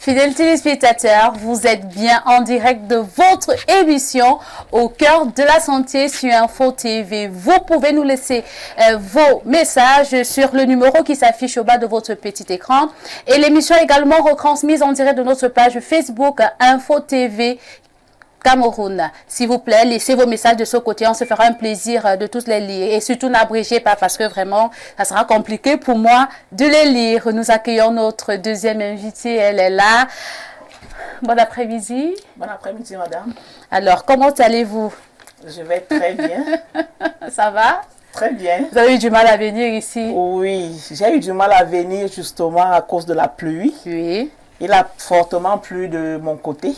Fidèles téléspectateurs, vous êtes bien en direct de votre émission Au cœur de la santé sur Info TV. Vous pouvez nous laisser vos messages sur le numéro qui s'affiche au bas de votre petit écran. Et l'émission est également retransmise en direct de notre page Facebook Info TV Cameroun. S'il vous plaît, laissez vos messages de ce côté. On se fera un plaisir de tous les lire. Et surtout, n'abrégez pas parce que vraiment, ça sera compliqué pour moi de les lire. Nous accueillons notre deuxième invitée. Elle est là. Bon après-midi. Bon après-midi, madame. Alors, comment allez-vous? Je vais très bien. Ça va? Très bien. Vous avez eu du mal à venir ici? Oui, j'ai eu du mal à venir justement à cause de la pluie. Oui. Il a fortement plu de mon côté.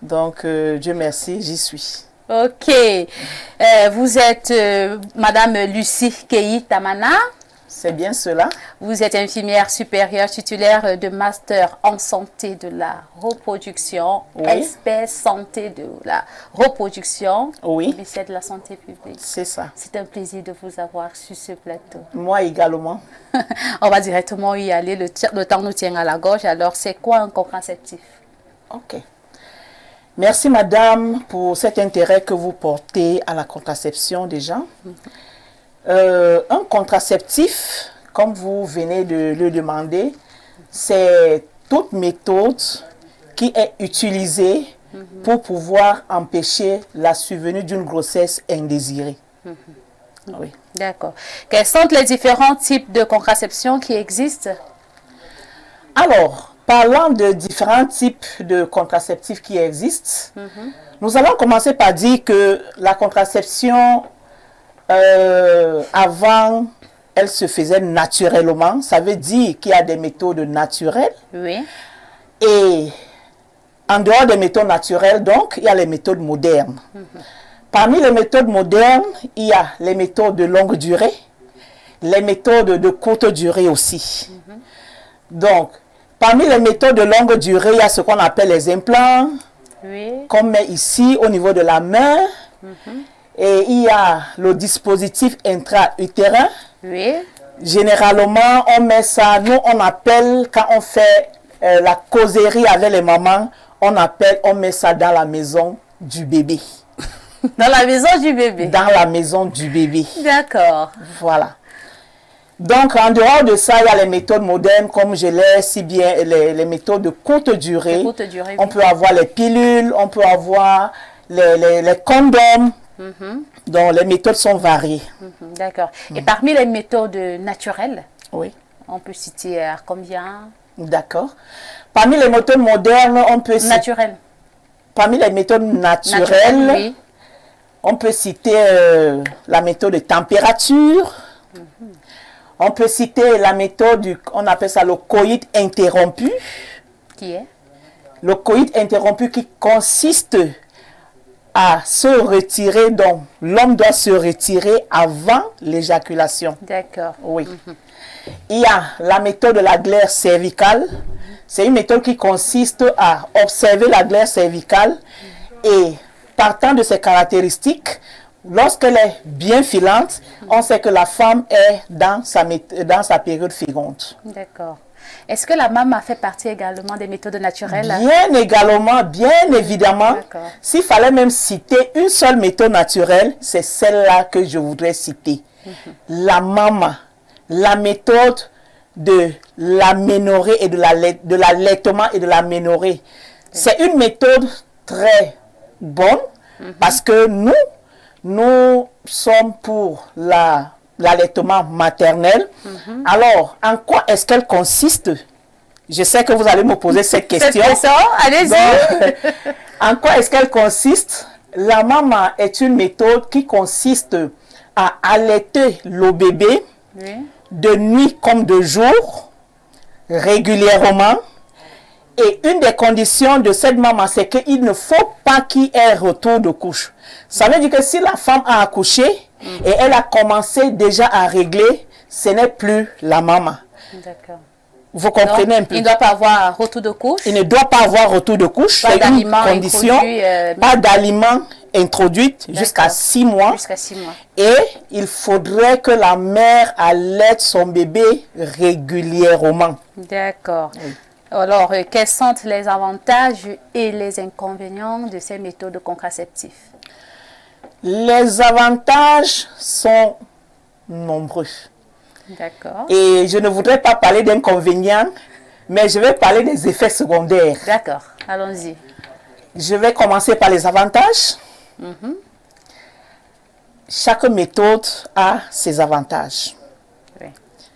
Donc, Dieu merci, j'y suis. Ok. Vous êtes Madame Lucie Keyi Tamana. C'est bien cela. Vous êtes infirmière supérieure titulaire de master en santé de la reproduction, Oui. expert santé de la reproduction, Oui. ministère de la santé publique. C'est ça. C'est un plaisir de vous avoir sur ce plateau. Moi également. On va directement y aller, le temps nous tient à la gorge. Alors, c'est quoi un contraceptif? Ok. Merci madame pour cet intérêt que vous portez à la contraception déjà. Un contraceptif, comme vous venez de le demander, c'est toute méthode qui est utilisée pour pouvoir empêcher la survenue d'une grossesse indésirée. Oui. D'accord. Quels sont les différents types de contraception qui existent? Alors, parlant de différents types de contraceptifs qui existent, nous allons commencer par dire que la contraception, avant, elle se faisait naturellement. Ça veut dire qu'il y a des méthodes naturelles. Oui. Et en dehors des méthodes naturelles, donc, il y a les méthodes modernes. Parmi les méthodes modernes, il y a les méthodes de longue durée, les méthodes de courte durée aussi. Donc, parmi les méthodes de longue durée, il y a ce qu'on appelle les implants, qu'on met ici au niveau de la main. Et il y a le dispositif intra-utérin. Généralement, on met ça, nous on appelle, quand on fait la causerie avec les mamans, on met ça dans la maison du bébé. Dans la maison du bébé? Dans la maison du bébé. D'accord. Voilà. Donc, en dehors de ça, il y a les méthodes modernes, comme je l'ai si bien, les méthodes de courte durée. On peut avoir les pilules, on peut avoir les condoms. Donc, les méthodes sont variées. D'accord. Et parmi les méthodes naturelles, oui, on peut citer combien? D'accord. Parmi les méthodes modernes, on peut citer... Naturelles. Parmi les méthodes naturelles, oui. On peut citer la méthode de température. On peut citer la méthode, on appelle ça le coït interrompu. Qui est? Le coït interrompu qui consiste à se retirer, donc l'homme doit se retirer avant l'éjaculation. D'accord. Oui. Il y a la méthode de la glaire cervicale. C'est une méthode qui consiste à observer la glaire cervicale et partant de ses caractéristiques, lorsqu'elle est bien filante, on sait que la femme est dans sa période féconde. D'accord. Est-ce que la MAMA fait partie également des méthodes naturelles? Bien également, bien évidemment. S'il fallait même citer une seule méthode naturelle, c'est celle-là que je voudrais citer. La MAMA, la méthode de l'aménorrhée et de l'allaitement et de l'aménorrhée. C'est une méthode très bonne parce que nous sommes pour l'allaitement maternel. Alors, en quoi est-ce qu'elle consiste? Je sais que vous allez me poser cette question. Allez-y. En quoi est-ce qu'elle consiste? La MAMA est une méthode qui consiste à allaiter le bébé de nuit comme de jour, régulièrement. Et une des conditions de cette maman, c'est qu'il ne faut pas qu'il y ait retour de couche. Ça veut dire que si la femme a accouché et elle a commencé déjà à régler, ce n'est plus la maman. D'accord. Vous comprenez un peu? Il ne doit pas avoir retour de couche. Il ne doit pas avoir retour de couche. C'est une condition. Pas d'aliments introduits jusqu'à 6 mois. Jusqu'à 6 mois. Et il faudrait que la mère allaite son bébé régulièrement. D'accord. Oui. Alors, quels sont les avantages et les inconvénients de ces méthodes contraceptives? Les avantages sont nombreux. D'accord. Et je ne voudrais pas parler d'inconvénients, mais je vais parler des effets secondaires. D'accord, allons-y. Je vais commencer par les avantages. Chaque méthode a ses avantages. Oui.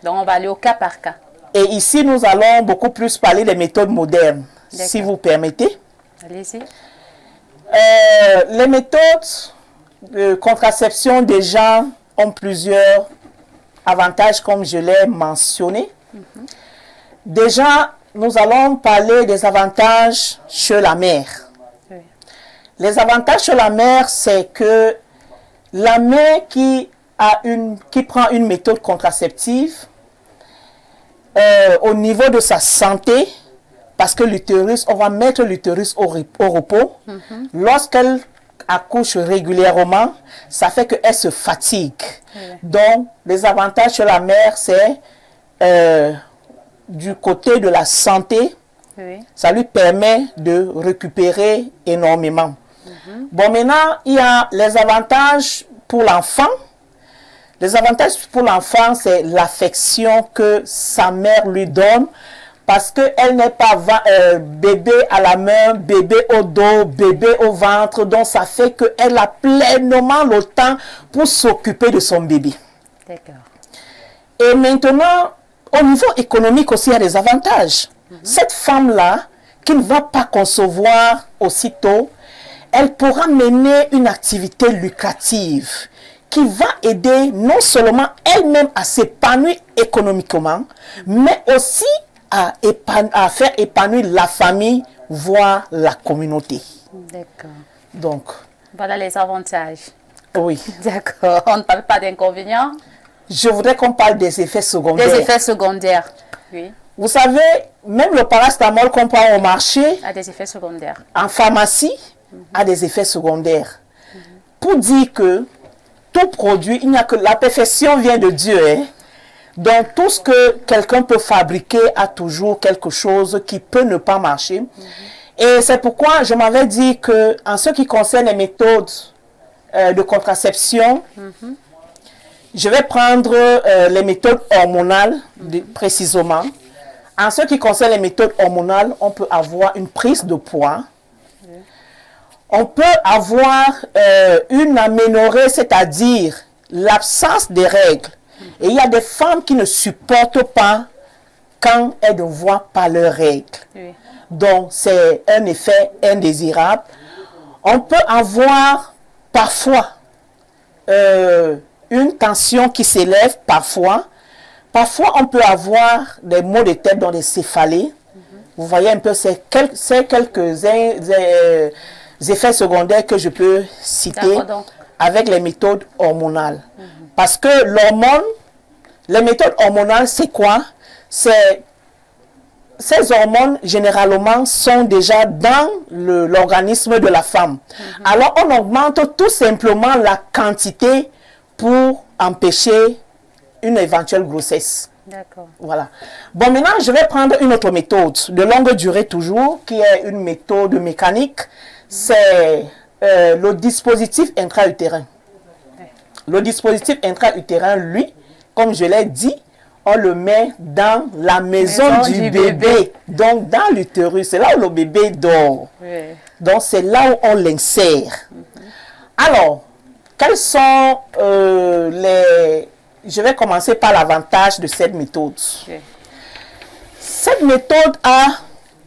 Donc, on va aller au cas par cas. Et ici, nous allons beaucoup plus parler des méthodes modernes, si vous permettez. Allez-y. Les méthodes de contraception déjà ont plusieurs avantages, comme je l'ai mentionné. Déjà, nous allons parler des avantages chez la mère. Oui. Les avantages chez la mère, c'est que la mère qui prend une méthode contraceptive, au niveau de sa santé, parce que l'utérus, on va mettre l'utérus au repos. Lorsqu'elle accouche régulièrement, ça fait qu'elle se fatigue. Donc, les avantages chez la mère, c'est du côté de la santé, ça lui permet de récupérer énormément. Bon, maintenant, il y a les avantages pour l'enfant. Les avantages pour l'enfant, c'est l'affection que sa mère lui donne, parce qu'elle n'est pas bébé à la main, bébé au dos, bébé au ventre. Donc, ça fait qu'elle a pleinement le temps pour s'occuper de son bébé. D'accord. Et maintenant, au niveau économique aussi, il y a des avantages. Cette femme-là, qui ne va pas concevoir aussitôt, elle pourra mener une activité lucrative qui va aider non seulement elle-même à s'épanouir économiquement, mais aussi à faire épanouir la famille, voire la communauté. D'accord. Donc, voilà les avantages. Oui. D'accord. On ne parle pas d'inconvénients? Je voudrais qu'on parle des effets secondaires. Des effets secondaires, oui. Vous savez, même le paracétamol qu'on prend au marché, A des effets secondaires. En pharmacie, a des effets secondaires. Pour dire que tout produit, il n'y a que la perfection vient de Dieu. Hein? Donc tout ce que quelqu'un peut fabriquer a toujours quelque chose qui peut ne pas marcher. Et c'est pourquoi je m'avais dit que en ce qui concerne les méthodes de contraception, je vais prendre les méthodes hormonales précisément. En ce qui concerne les méthodes hormonales, on peut avoir une prise de poids. On peut avoir une aménorrhée, c'est-à-dire l'absence des règles. Et il y a des femmes qui ne supportent pas quand elles ne voient pas leurs règles. Oui. Donc, c'est un effet indésirable. On peut avoir parfois une tension qui s'élève, parfois. Parfois, on peut avoir des maux de tête dans les céphalées. Vous voyez un peu ces quelques effets secondaires que je peux citer avec les méthodes hormonales. Parce que l'hormone, les méthodes hormonales, c'est quoi? Ces hormones, généralement, sont déjà dans l'organisme de la femme. Alors, on augmente tout simplement la quantité pour empêcher une éventuelle grossesse. D'accord. Voilà. Bon, maintenant, je vais prendre une autre méthode, de longue durée toujours, qui est une méthode mécanique. C'est le dispositif intra-utérin. Le dispositif intra-utérin, lui, comme je l'ai dit, on le met dans la maison du bébé. Donc, dans l'utérus, c'est là où le bébé dort. Oui. Donc, c'est là où on l'insère. Alors, quels sont les... Je vais commencer par l'avantage de cette méthode. Oui. Cette méthode a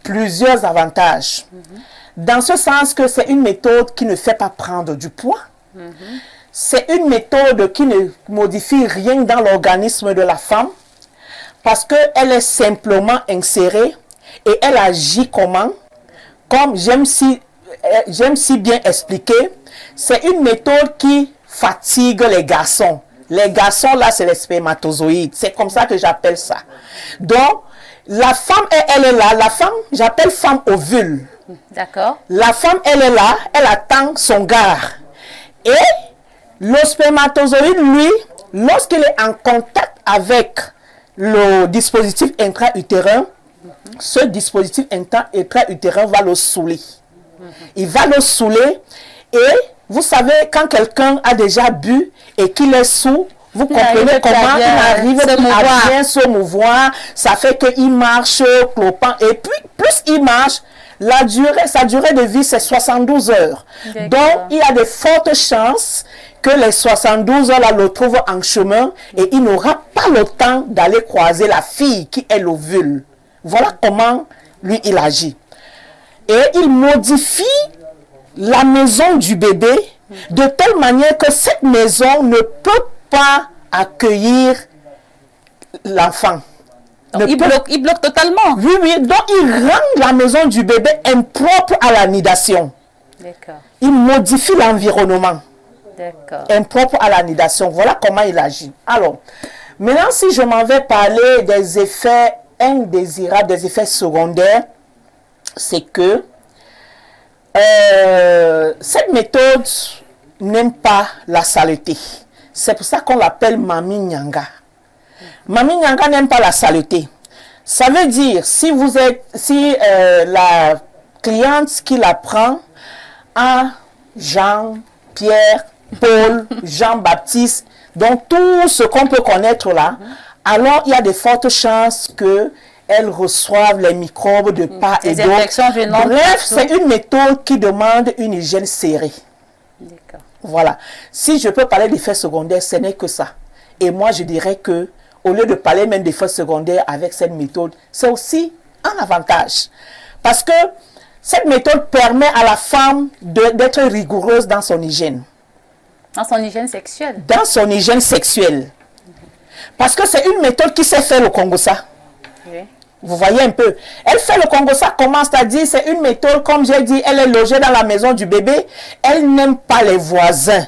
plusieurs avantages. Dans ce sens que c'est une méthode qui ne fait pas prendre du poids. C'est une méthode qui ne modifie rien dans l'organisme de la femme parce qu'elle est simplement insérée et elle agit comment? Comme j'aime si bien expliquer, c'est une méthode qui fatigue les garçons. Les garçons, là, c'est les spermatozoïdes. C'est comme ça que j'appelle ça. Donc, la femme, elle est là. La femme, j'appelle femme ovule. D'accord. La femme, elle est là. Elle attend son gars. Et le spermatozoïde, lui, lorsqu'il est en contact avec le dispositif intra-utérin, ce dispositif intra-utérin va le saouler. Il va le saouler et vous savez, quand quelqu'un a déjà bu et qu'il est saoul, vous comprenez comment il arrive à bien se mouvoir. Ça fait qu'il marche clopant. Et puis, plus il marche, sa durée de vie, c'est 72 heures. Donc, il y a de fortes chances que les 72 heures là le trouvent en chemin et il n'aura pas le temps d'aller croiser la fille qui est l'ovule. Voilà comment lui, il agit. Et il modifie la maison du bébé de telle manière que cette maison ne peut pas accueillir l'enfant. Il bloque totalement. Oui, oui. Donc, il rend la maison du bébé impropre à la nidation. D'accord. Il modifie l'environnement. D'accord. Impropre à la nidation. Voilà comment il agit. Alors, maintenant, si je m'en vais parler des effets indésirables, des effets secondaires, c'est que cette méthode n'aime pas la saleté. C'est pour ça qu'on l'appelle Mami Nyanga. Mami Nyanga n'aime pas la saleté. Ça veut dire, si la cliente qui la prend a Jean, Pierre, Paul, Jean-Baptiste, donc tout ce qu'on peut connaître là, alors il y a de fortes chances qu'elle reçoive les microbes de part et d'autre. Bref, c'est une méthode qui demande une hygiène serrée. Voilà. Si je peux parler d'effets secondaires, ce n'est que ça. Et moi, je dirais que au lieu de parler même d'effets secondaires avec cette méthode, c'est aussi un avantage. Parce que cette méthode permet à la femme d'être rigoureuse dans son hygiène. Dans son hygiène sexuelle. Dans son hygiène sexuelle. Parce que c'est une méthode qui sait faire le Congosa. Oui. Vous voyez un peu. Elle fait le Congosa comment, c'est-à-dire c'est une méthode, comme j'ai dit, elle est logée dans la maison du bébé. Elle n'aime pas les voisins.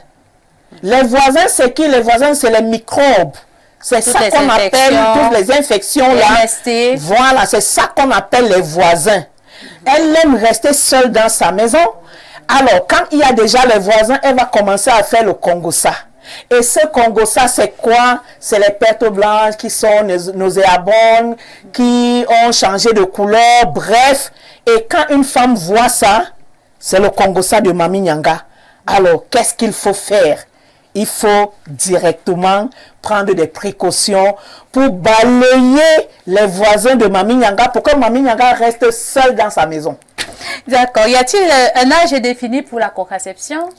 Les voisins, c'est qui? Les voisins, c'est les microbes. C'est ça qu'on appelle toutes les infections là. Voilà, c'est ça qu'on appelle les voisins. Elle aime rester seule dans sa maison. Alors, quand il y a déjà les voisins, elle va commencer à faire le Congosa. Et ce Congosa, c'est quoi? C'est les pertes blanches qui sont nauséabondes, qui ont changé de couleur, bref. Et quand une femme voit ça, c'est le Congosa de Mami Nyanga. Alors, qu'est-ce qu'il faut faire? Il faut directement prendre des précautions pour balayer les voisins de Mami Nyanga pour que Mami Nyanga reste seule dans sa maison. D'accord. Y a-t-il un âge défini pour la contraception?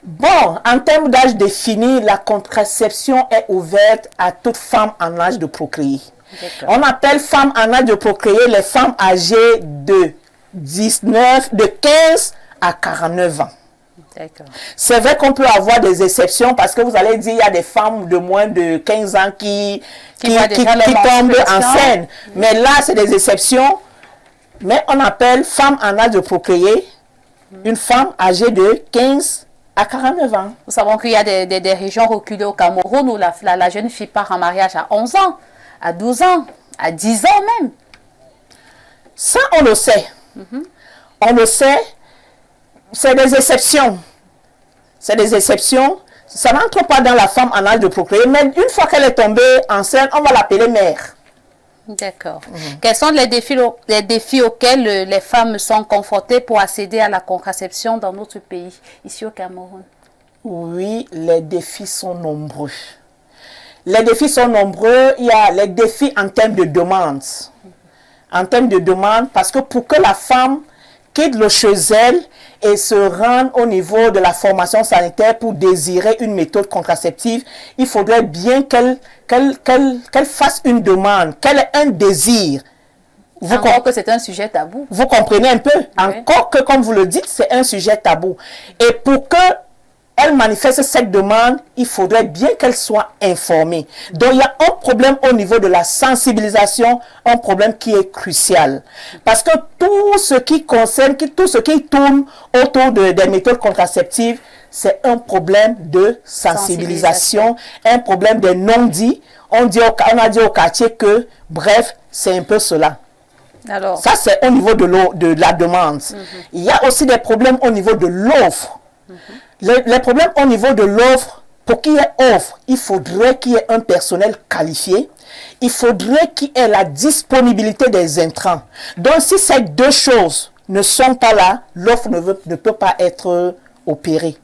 Bon, en termes d'âge défini, la contraception est ouverte à toute femme en âge de procréer. On appelle femmes en âge de procréer les femmes âgées de 15 à 49 ans. C'est vrai qu'on peut avoir des exceptions parce que vous allez dire il y a des femmes de moins de 15 ans qui tombent enceintes. Mais là, c'est des exceptions. Mais on appelle femme en âge de procréer une femme âgée de 15 à 49 ans. Nous savons qu'il y a des régions reculées au Cameroun où la jeune fille part en mariage à 11 ans, à 12 ans, à 10 ans même. Ça, on le sait. On le sait. C'est des exceptions. C'est des exceptions. Ça n'entre pas dans la femme en âge de procréer. Mais une fois qu'elle est tombée enceinte, on va l'appeler mère. D'accord. Quels sont les défis auxquels les femmes sont confrontées pour accéder à la contraception dans notre pays, ici au Cameroun? Oui, les défis sont nombreux. Les défis sont nombreux. Il y a les défis en termes de demande. En termes de demande, parce que pour que la femme quitte le chez elle et se rende au niveau de la formation sanitaire pour désirer une méthode contraceptive, il faudrait bien qu'elle fasse une demande, qu'elle ait un désir. Encore que c'est un sujet tabou. Vous comprenez un peu? Oui. Encore que, comme vous le dites, c'est un sujet tabou. Et pour qu'elle manifeste cette demande, il faudrait bien qu'elle soit informée. Donc, il y a un problème au niveau de la sensibilisation, un problème qui est crucial. Parce que tout ce qui concerne, tout ce qui tourne autour des méthodes contraceptives, c'est un problème de sensibilisation, un problème de non-dit. On a dit au quartier que, bref, c'est un peu cela. Alors, ça, c'est au niveau de la demande. Il y a aussi des problèmes au niveau de l'offre. Les problèmes au niveau de l'offre pour qu'il y ait offre, il faudrait qu'il y ait un personnel qualifié. Il faudrait qu'il y ait la disponibilité des intrants. Donc, si ces deux choses ne sont pas là, l'offre ne peut pas être opérée.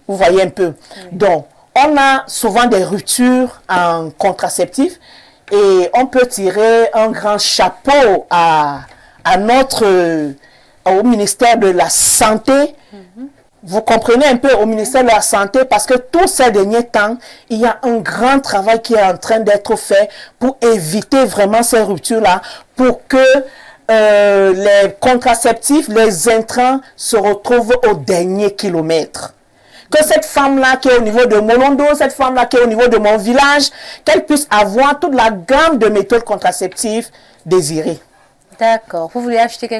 Vous voyez un peu. Donc, on a souvent des ruptures en contraceptif et on peut tirer un grand chapeau au ministère de la Santé. Vous comprenez un peu, au ministère de la Santé, parce que tous ces derniers temps, il y a un grand travail qui est en train d'être fait pour éviter vraiment ces ruptures-là, pour que les contraceptifs, les intrants se retrouvent au dernier kilomètre. Que cette femme-là qui est au niveau de Molondo, cette femme-là qui est au niveau de mon village, qu'elle puisse avoir toute la gamme de méthodes contraceptives désirées. D'accord. Vous voulez acheter quelque